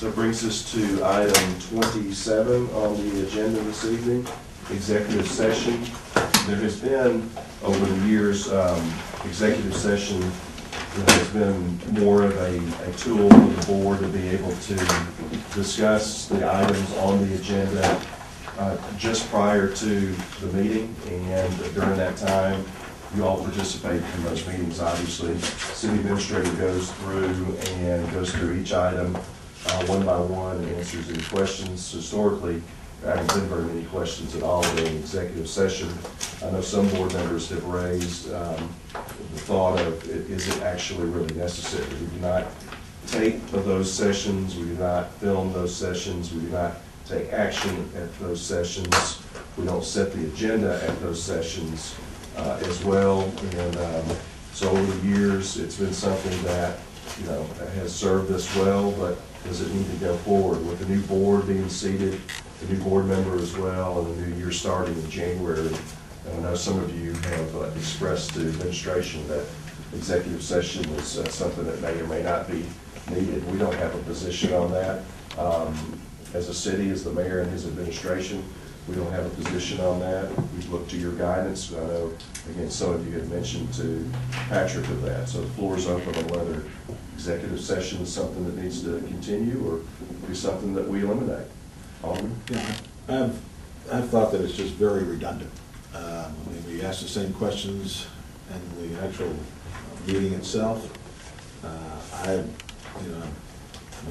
So it brings us to item 27 on the agenda this evening, executive session. There has been, over the years, executive session has been more of a tool for the board to be able to discuss the items on the agenda just prior to the meeting, and during that time, you all participate in those meetings, obviously. City administrator goes through each item one by one and answers any questions. Historically, there haven't been very many questions at all during executive session. I know some board members have raised the thought of, is it actually really necessary? We do not tape of those sessions. We do not film those sessions. We do not take action at those sessions. We don't set the agenda at those sessions as well. And so over the years, it's been something that, has served us well, but does it need to go forward? With the new board being seated, the new board member as well, and the new year starting in January, and I know some of you have expressed to administration that executive session is something that may or may not be needed. We don't have a position on that. As a city, as the mayor and his administration, we don't have a position on that. We've looked to your guidance. I know, again, some of you had mentioned to Patrick of that. So the floor is open on whether executive session is something that needs to continue or be something that we eliminate. Alderman? Yeah, I've thought that it's just very redundant. We ask the same questions in the actual meeting itself. I'd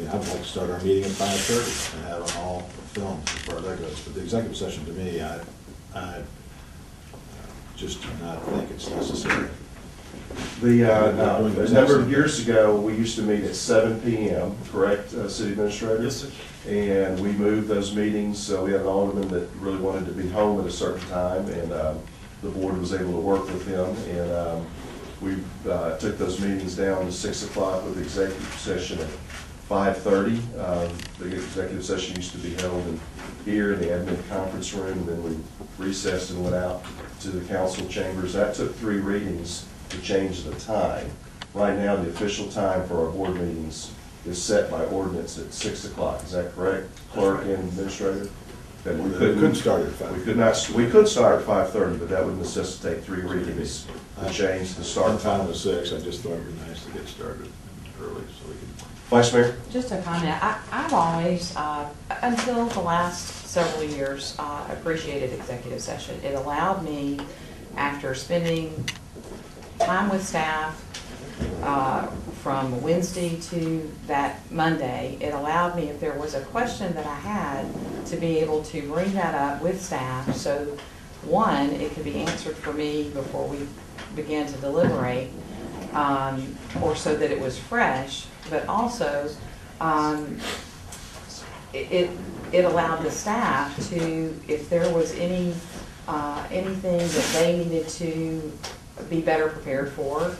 like to start our meeting at 5:30 and have it all filmed as far as that goes. But the executive session, to me, I just do not think it's necessary. A number of years ago, we used to meet at 7 p.m., correct, City Administrator? Yes, sir. And we moved those meetings. We had an alderman that really wanted to be home at a certain time, and the board was able to work with him. And we took those meetings down to 6 o'clock with the executive session at 5:30. The executive session used to be held here in the admin conference room, and then we recessed and went out to the council chambers. That took 3 readings to change the time. Right now, the official time for our board meetings is set by ordinance at 6 o'clock. Is that correct, clerk and administrator? That we couldn't start at 5. We could start at 5:30, but that would necessitate 3 readings to change the start time. Time was 6. I just thought it would be nice to get started early so we can. Vice Mayor? Just a comment. I've always, until the last several years, appreciated executive session. It allowed me, after spending time with staff from Wednesday to that Monday, it allowed me, if there was a question that I had, to be able to bring that up with staff. So, one, it could be answered for me before we began to deliberate, or so that it was fresh. But also, it allowed the staff to, if there was anything that they needed to be better prepared for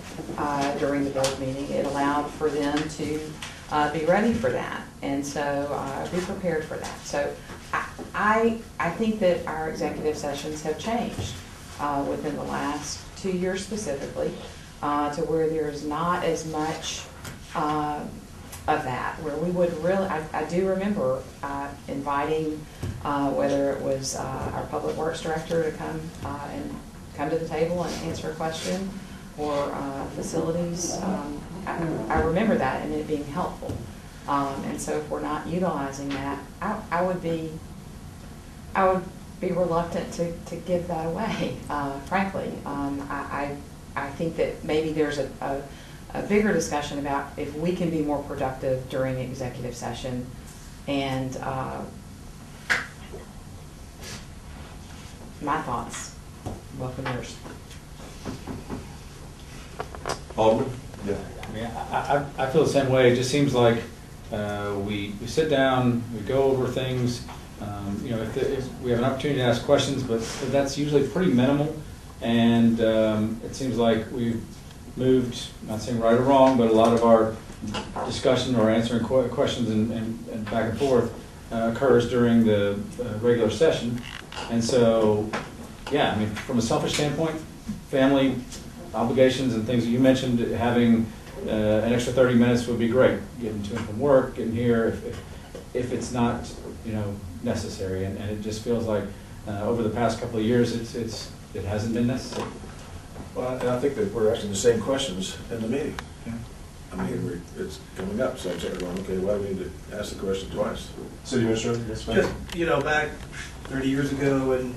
during the board meeting, it allowed for them to be ready for that, and so be prepared for that. So I think that our executive sessions have changed within the last 2 years specifically, to where there's not as much of that, where we would really, I do remember inviting, whether it was our public works director to come to the table and answer a question, or facilities. I remember that and it being helpful. And so if we're not utilizing that, I would be reluctant to give that away, frankly. I think that maybe there's a bigger discussion about if we can be more productive during the executive session, and my thoughts. Welcome yours. Alderman? Yeah. I mean, I feel the same way. It just seems like we sit down, we go over things. If we have an opportunity to ask questions, but that's usually pretty minimal. And it seems like we've moved, not saying right or wrong, but a lot of our discussion or answering questions and back and forth occurs during the regular session. And so, yeah, I mean, from a selfish standpoint, family obligations and things that you mentioned, having an extra 30 minutes would be great. Getting to and from work, getting here. if it's not, necessary, and it just feels like, over the past couple of years, it hasn't been necessary. Well, and I think that we're asking the same questions in the meeting. I mean, it's coming up, so I'm sort of going, okay, why do we need to ask the question twice? City Administrator, yes, ma'am. Just, back 30 years ago and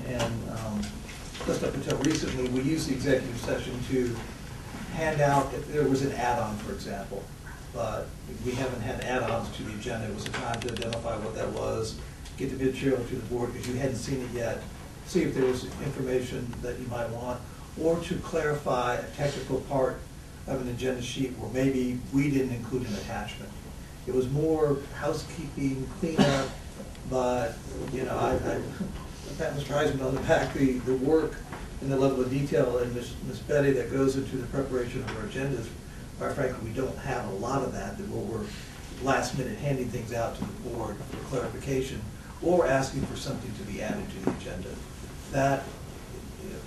just up until recently, we used the executive session to hand out, if there was an add-on, for example. But we haven't had add-ons to the agenda. It was a time to identify what that was, get the material to the board because you hadn't seen it yet, see if there was information that you might want, or to clarify a technical part of an agenda sheet where maybe we didn't include an attachment. It was more housekeeping, cleanup, but, I pat Mr. Heisman on the back, the work and the level of detail and Ms. Betty that goes into the preparation of our agendas. Quite frankly, we don't have a lot of that we're last minute handing things out to the board for clarification or asking for something to be added to the agenda. That,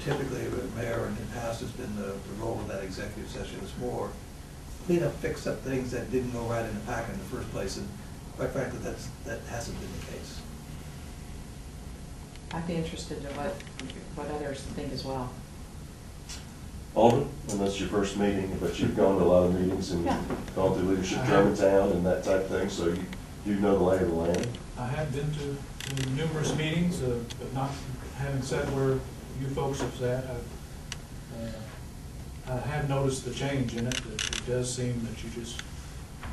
typically, the mayor in the past has been the role of that executive session. It's more clean up, fix up things that didn't go right in the packet in the first place, and quite frankly, that hasn't been the case. I'd be interested in what others think as well. Alden, and that's your first meeting, but you've gone to a lot of meetings and Yeah. gone through leadership Germantown and that type of thing, so you know the lay of the land. I have been to numerous meetings, but not having sat where you folks have sat. I have noticed the change in it. It does seem that you just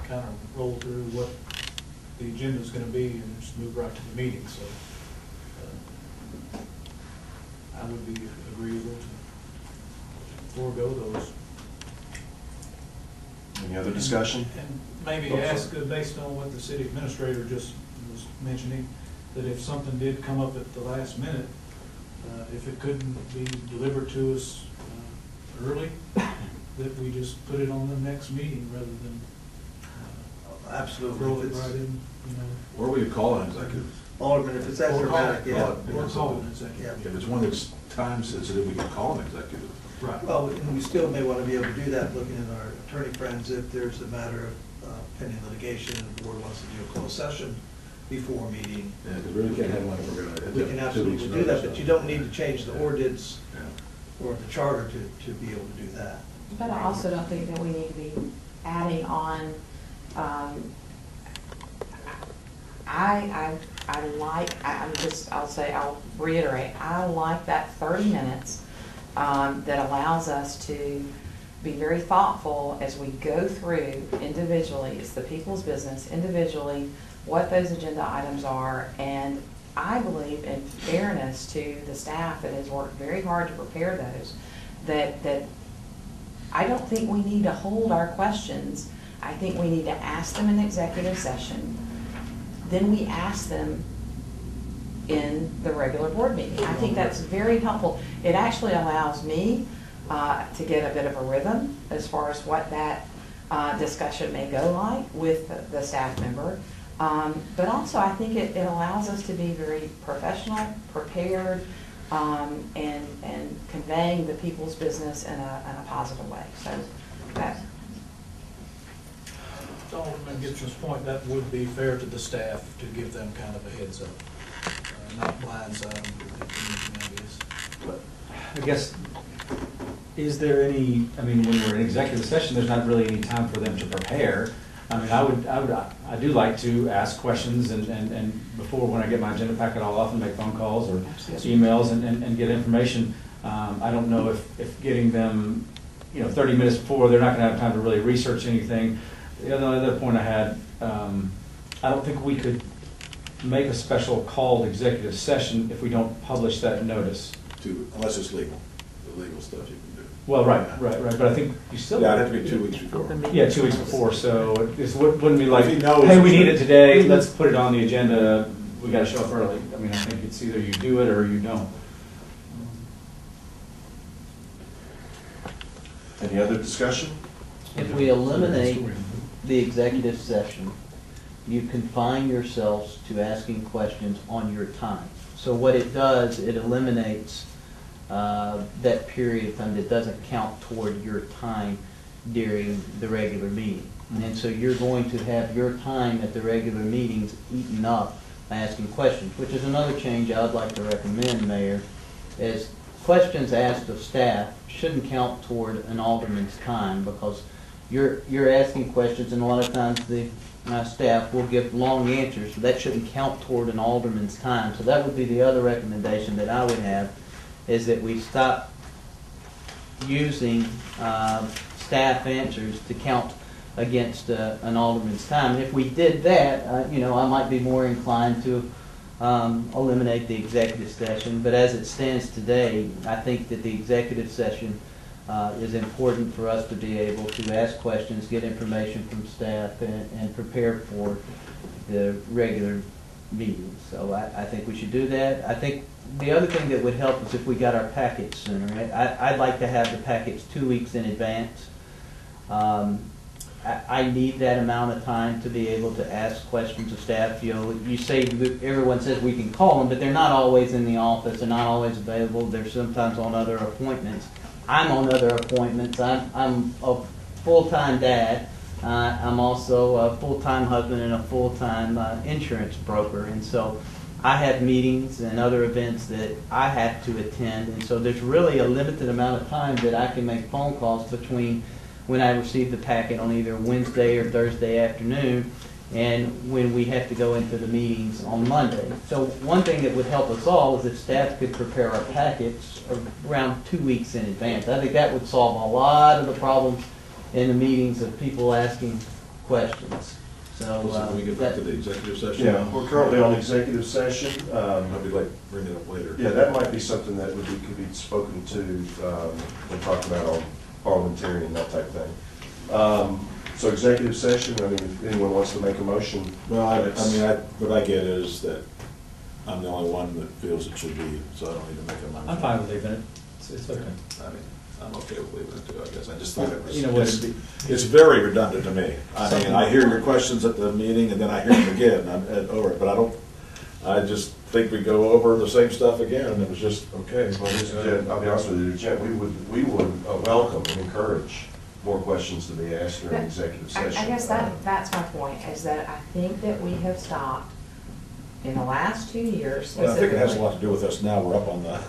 kind of roll through what the agenda is going to be and just move right to the meeting. So I would be agreeable to forego those. Any other discussion? And maybe ask, based on what the city administrator just was mentioning, that if something did come up at the last minute, if it couldn't be delivered to us early, that we just put it on the next meeting rather than Absolutely. throw it right in, Or we could call an executive. Alderman, if it's that Or dramatic, yeah. Or call an executive. Yeah. If it's one that's time sensitive, we can call an executive. Right. Well, and we still may want to be able to do that, looking at our attorney friends, if there's a matter of pending litigation and the board wants to do a closed session before a meeting. Yeah, because we really can't have one if we're going to. We can absolutely do that, but you don't need to change the ordinance or the charter to be able to do that. But I also don't think that we need to be adding on, I'll reiterate, I like that 30 minutes that allows us to be very thoughtful as we go through individually, it's the people's business, individually, what those agenda items are, and I believe in fairness to the staff that has worked very hard to prepare those, that I don't think we need to hold our questions. I think we need to ask them in executive session. Then we ask them in the regular board meeting. I think that's very helpful. It actually allows me to get a bit of a rhythm as far as what that discussion may go like with the staff member. But also I think it allows us to be very professional, prepared, and conveying the people's business in a positive way. So that. To Alderman Gibson's point, that would be fair to the staff to give them kind of a heads up, not blindside them with anything, I guess. But I guess, is there any, when we're in executive session, there's not really any time for them to prepare. I do like to ask questions and before, when I get my agenda packet, I'll often make phone calls or emails and get information. I don't know if getting them, 30 minutes before, they're not gonna have time to really research anything. The other point I had, I don't think we could make a special called executive session if we don't publish that notice. Unless it's legal, the legal stuff you can do. Well, right, but I think you still. Yeah, it'd have to be 2 weeks before. Yeah, 2 weeks before, so it wouldn't be like, If he knows hey, we it's need good. it today, let's put it on the agenda, we gotta show up early. I think it's either you do it or you don't. Any other discussion? If we eliminate the executive session, you confine yourselves to asking questions on your time. So what it does, it eliminates that period of time that doesn't count toward your time during the regular meeting. And so you're going to have your time at the regular meetings eaten up by asking questions, which is another change I would like to recommend, Mayor, is questions asked of staff shouldn't count toward an alderman's time, because you're asking questions, and a lot of times the staff will give long answers, so that shouldn't count toward an alderman's time. So that would be the other recommendation that I would have, is that we stop using staff answers to count against an alderman's time. And if we did that, I might be more inclined to eliminate the executive session. But as it stands today, I think that the executive session is important for us to be able to ask questions, get information from staff, and prepare for the regular meetings. So I think we should do that. I think the other thing that would help is if we got our packets sooner. I'd like to have the packets 2 weeks in advance. I need that amount of time to be able to ask questions of staff. You say everyone says we can call them, but they're not always in the office. They're not always available. They're sometimes on other appointments. I'm on other appointments. I'm a full-time dad. I'm also a full-time husband and a full-time insurance broker. And so I have meetings and other events that I have to attend. And so there's really a limited amount of time that I can make phone calls between when I receive the packet on either Wednesday or Thursday afternoon and when we have to go into the meetings on Monday. So one thing that would help us all is if staff could prepare our packets around 2 weeks in advance. I think that would solve a lot of the problems in the meetings of people asking questions. So Can we get back to the executive session? Yeah, we're currently on executive session. I'd like to bring it up later. Yeah, that might be something that could be spoken to when talking about on parliamentarian, that type of thing. So executive session, I mean, if anyone wants to make a motion. Well, what I get is that I'm the only one that feels it should be, so I don't need to make a motion. I'm fine with leaving it. It's okay. I mean, I'm okay with leaving it too, I guess. I just thought it was, You know what, it's very redundant to me. I mean, I hear your questions at the meeting and then I hear them again, over it, but I just think we go over the same stuff again, and it was just, okay. Well, Jen, I'll be honest with you, Jen, we would welcome and encourage more questions to be asked during executive session. I guess that's my point, is that I think that we have stopped in the last 2 years. Well, I think it has a lot to do with us now, we're up on the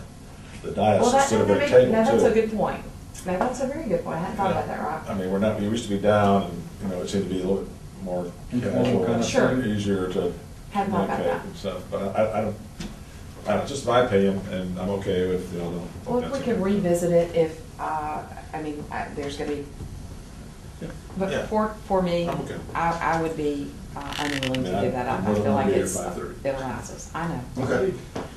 dais Well, instead of at a no, table that's a too. good point. Now, that's a very good point. I hadn't thought about that, Rob. I mean, we used to be down, and, it seemed to be a little bit more Informal kind of Sure. thing. easier to Hadn't thought about communicate that. and stuff, but I don't, it's just my opinion, and I'm okay with, Well, if we could revisit it, if, there's gonna be, Yeah. but for me, I'm okay. I would be unwilling to give that up. I'm I more than feel like willing to be it's, here at 5:30. it allows I know. Okay.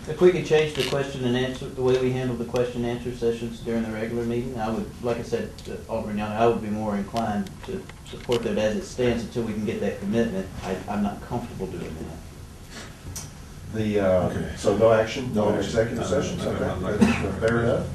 If we could change the question and answer, the way we handle the question and answer sessions during the regular meeting, I would, like I said, Alderman Young, I would be more inclined to support that as it stands until we can get that commitment. I'm not comfortable doing that. So no action No on action. executive No, sessions? no, no, Okay, no, no. fair enough.